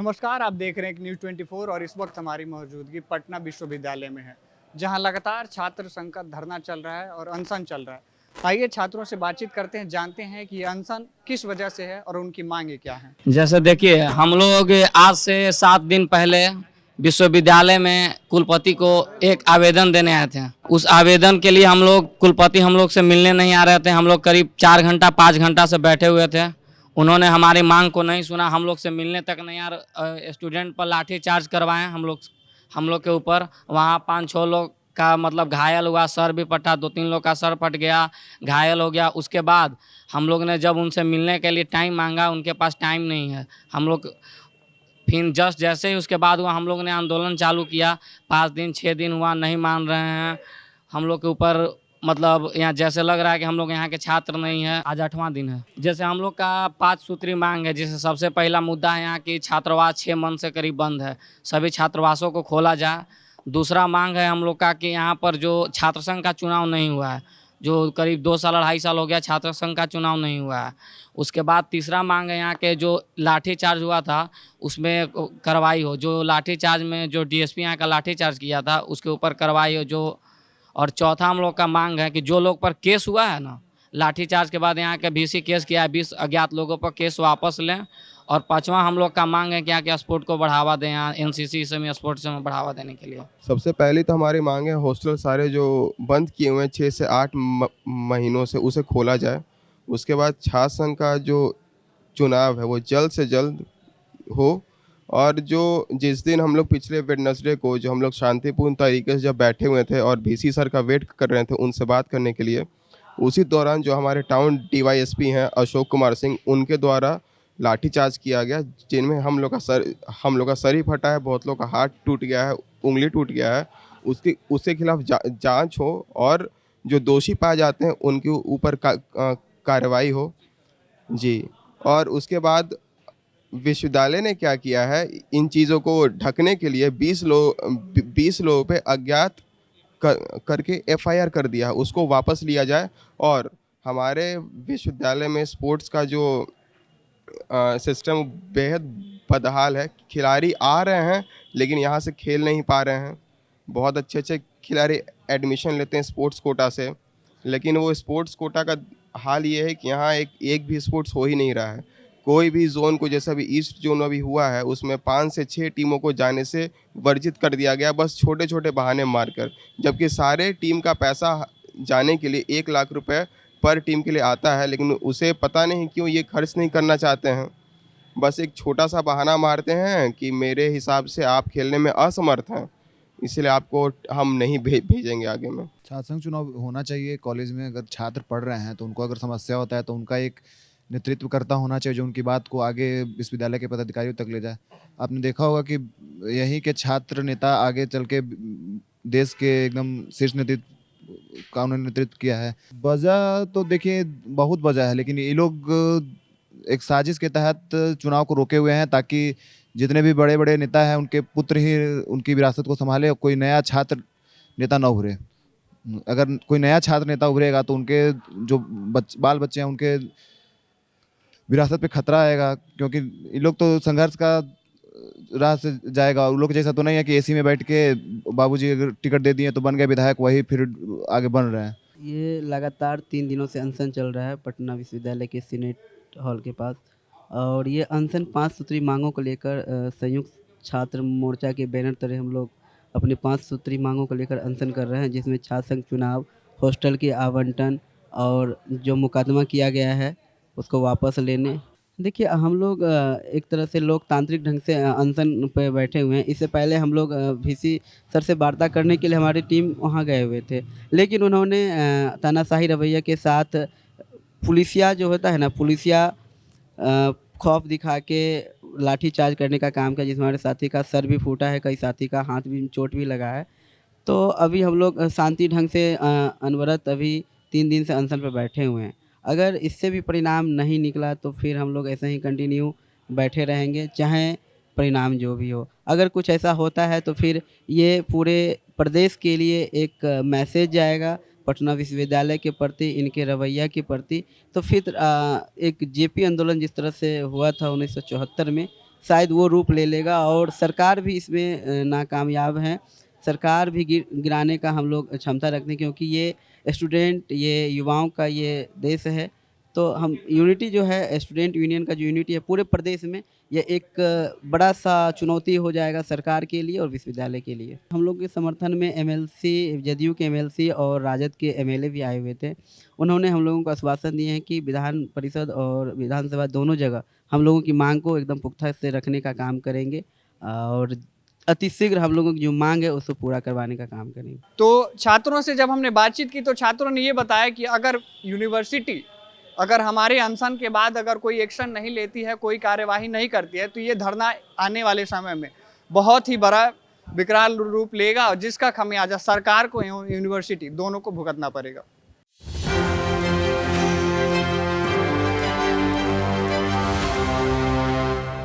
नमस्कार, आप देख रहे हैं न्यूज़ 24 और इस वक्त हमारी मौजूदगी पटना विश्वविद्यालय में है, जहां लगातार छात्र संघ का धरना चल रहा है और अनशन चल रहा है। आइए छात्रों से बातचीत करते हैं, जानते हैं कि ये अनशन किस वजह से है और उनकी मांगे क्या हैं। जैसे देखिए, हम लोग आज से 7 दिन पहले विश्वविद्यालय में कुलपति को एक आवेदन देने आए थे। उस आवेदन के लिए कुलपति हम लोग से मिलने नहीं आ रहे थे। हम लोग करीब 4 घंटा 5 घंटा से बैठे हुए थे। उन्होंने हमारी मांग को नहीं सुना, हम लोग से मिलने तक नहीं आ रहे। स्टूडेंट पर लाठी चार्ज करवाए हम लोग के ऊपर। वहाँ 5-6 लोग का मतलब घायल हुआ, सर भी फटा, 2-3 लोग का सर फट गया, घायल हो गया। उसके बाद हम लोग ने जब उनसे मिलने के लिए टाइम मांगा, उनके पास टाइम नहीं है। हम लोग फिर जैसे ही उसके बाद हुआ, हम लोग ने आंदोलन चालू किया। 5 दिन 6 दिन हुआ, नहीं मान रहे हैं हम लोग के ऊपर। मतलब यहाँ जैसे लग रहा है कि हम लोग यहाँ के छात्र नहीं है। आज 8वां दिन है। जैसे हम लोग का 5 सूत्री मांग है, जिससे सबसे पहला मुद्दा है यहाँ की छात्रावास 6 मंथ से करीब बंद है, सभी छात्रावासों को खोला जाए। दूसरा मांग है हम लोग का कि यहाँ पर जो छात्र संघ का चुनाव नहीं हुआ है, जो करीब 2 साल 2.5 साल हो गया छात्र संघ का चुनाव नहीं हुआ है। उसके बाद तीसरा मांग है यहाँ के जो लाठी चार्ज हुआ था उसमें कार्रवाई हो। जो लाठी चार्ज में जो डीएसपी यहाँ का लाठी चार्ज किया था उसके ऊपर कार्रवाई हो जो। और चौथा हम लोग का मांग है कि जो लोग पर केस हुआ है ना, लाठीचार्ज के बाद यहाँ के वीसी केस किया है, 20 अज्ञात लोगों पर केस वापस लें। और 5वां हम लोग का मांग है कि यहाँ के स्पोर्ट को बढ़ावा दें, यहाँ एनसीसी में स्पोर्ट्स में बढ़ावा देने के लिए। सबसे पहली तो हमारी मांग है हॉस्टल सारे जो बंद किए हुए हैं 6 से 8 महीनों से, उसे खोला जाए। उसके बाद छात्र संघ का जो चुनाव है वो जल्द से जल्द हो। और जो जिस दिन हम लोग पिछले वेडनेसडे को जो हम लोग शांतिपूर्ण तरीके से जब बैठे हुए थे और वीसी सर का वेट कर रहे थे उनसे बात करने के लिए, उसी दौरान जो हमारे टाउन डीवाईएसपी हैं अशोक कुमार सिंह, उनके द्वारा लाठीचार्ज किया गया, जिनमें हम लोग का सर ही फटा है, बहुत लोग का हाथ टूट गया है, उंगली टूट गया है। उसके खिलाफ जांच हो और जो दोषी पाए जाते हैं उनके ऊपर कार्रवाई हो जी। और उसके बाद विश्वविद्यालय ने क्या किया है, इन चीज़ों को ढकने के लिए 20 लोगों पे अज्ञात करके एफआईआर कर दिया, उसको वापस लिया जाए। और हमारे विश्वविद्यालय में स्पोर्ट्स का जो सिस्टम बेहद बदहाल है। खिलाड़ी आ रहे हैं लेकिन यहाँ से खेल नहीं पा रहे हैं। बहुत अच्छे अच्छे खिलाड़ी एडमिशन लेते हैं स्पोर्ट्स कोटा से, लेकिन वो स्पोर्ट्स कोटा का हाल ये है कि यहाँ एक भी स्पोर्ट्स हो ही नहीं रहा है। कोई भी जोन को, जैसा भी ईस्ट जोन अभी हुआ है, उसमें 5 से 6 टीमों को जाने से वर्जित कर दिया गया, बस छोटे छोटे बहाने मारकर। जबकि सारे टीम का पैसा जाने के लिए 1 लाख रुपए पर टीम के लिए आता है, लेकिन उसे पता नहीं क्यों ये खर्च नहीं करना चाहते हैं। बस एक छोटा सा बहाना मारते हैं कि मेरे हिसाब से आप खेलने में असमर्थ हैं, इसलिए आपको हम नहीं भेजेंगे आगे में। छात्र संघ चुनाव होना चाहिए कॉलेज में। अगर छात्र पढ़ रहे हैं तो उनको अगर समस्या होता है तो उनका एक नेतृत्वकर्ता होना चाहिए जो उनकी बात को आगे विश्वविद्यालय के पदाधिकारियों तक ले जाए। आपने देखा होगा कि यहीं के छात्र नेता आगे चल के देश के एकदम शीर्ष नेतृत्व का उन्होंने नेतृत्व किया है। वजह तो देखिए बहुत वजह है, लेकिन ये लोग एक साजिश के तहत चुनाव को रोके हुए हैं ताकि जितने भी बड़े बड़े नेता हैं उनके पुत्र ही उनकी विरासत को संभाले और कोई नया छात्र नेता न उभरे। अगर कोई नया छात्र नेता उभरेगा तो उनके जो बाल बच्चे हैं उनके विरासत पे खतरा आएगा, क्योंकि ये लोग तो संघर्ष का राह से जाएगा। उन लोग जैसा तो नहीं है कि एसी में बैठ के बाबूजी अगर टिकट दे दिए तो बन गए विधायक, वही फिर आगे बन रहे हैं। ये लगातार 3 दिनों से अनशन चल रहा है पटना विश्वविद्यालय के सीनेट हॉल के पास। और ये अनशन 5 सूत्री मांगों को लेकर संयुक्त छात्र मोर्चा के बैनर तले हम लोग अपने 5 सूत्री मांगों को लेकर अनशन कर रहे हैं, जिसमें छात्र संघ चुनाव, हॉस्टल के आवंटन और जो मुकदमा किया गया है उसको वापस लेने। देखिए, हम लोग एक तरह से लोकतांत्रिक ढंग से अनशन पे बैठे हुए हैं। इससे पहले हम लोग वीसी सर से वार्ता करने के लिए हमारी टीम वहाँ गए हुए थे, लेकिन उन्होंने तानाशाही रवैया के साथ पुलिसिया जो होता है ना, पुलिसिया खौफ दिखा के लाठी चार्ज करने का काम किया, जिसमें हमारे साथी का सर भी फूटा है, कई साथी का हाथ भी चोट भी लगा है। तो अभी हम लोग शांति ढंग से अनवरत अभी 3 दिन से अनशन पर बैठे हुए हैं। अगर इससे भी परिणाम नहीं निकला तो फिर हम लोग ऐसे ही कंटिन्यू बैठे रहेंगे, चाहे परिणाम जो भी हो। अगर कुछ ऐसा होता है तो फिर ये पूरे प्रदेश के लिए एक मैसेज जाएगा पटना विश्वविद्यालय के प्रति, इनके रवैया के प्रति। तो फिर एक जेपी आंदोलन जिस तरह से हुआ था 1974 में, शायद वो रूप ले लेगा और सरकार भी इसमें नाकामयाब है। सरकार भी गिराने का हम लोग क्षमता रखते हैं, क्योंकि ये स्टूडेंट, ये युवाओं का ये देश है। तो हम यूनिटी जो है, स्टूडेंट यूनियन का जो यूनिटी है पूरे प्रदेश में, ये एक बड़ा सा चुनौती हो जाएगा सरकार के लिए और विश्वविद्यालय के लिए। हम लोग के समर्थन में एमएलसी, जदयू के एमएलसी और राजद के एमएलए भी आए हुए थे। उन्होंने हम लोगों को आश्वासन दिए हैं कि विधान परिषद और विधानसभा दोनों जगह हम लोगों की मांग को एकदम पुख्ता से रखने का काम करेंगे और अतिशीघ्र हम लोगों की जो मांग है उसको पूरा करवाने का काम करेंगे। तो छात्रों से जब हमने बातचीत की तो छात्रों ने ये बताया कि अगर यूनिवर्सिटी अगर हमारे अनशन के बाद अगर कोई एक्शन नहीं लेती है, कोई कार्यवाही नहीं करती है, तो ये धरना आने वाले समय में बहुत ही बड़ा विकराल रूप लेगा और जिसका खमियाजा सरकार को एवं यूनिवर्सिटी दोनों को भुगतना पड़ेगा।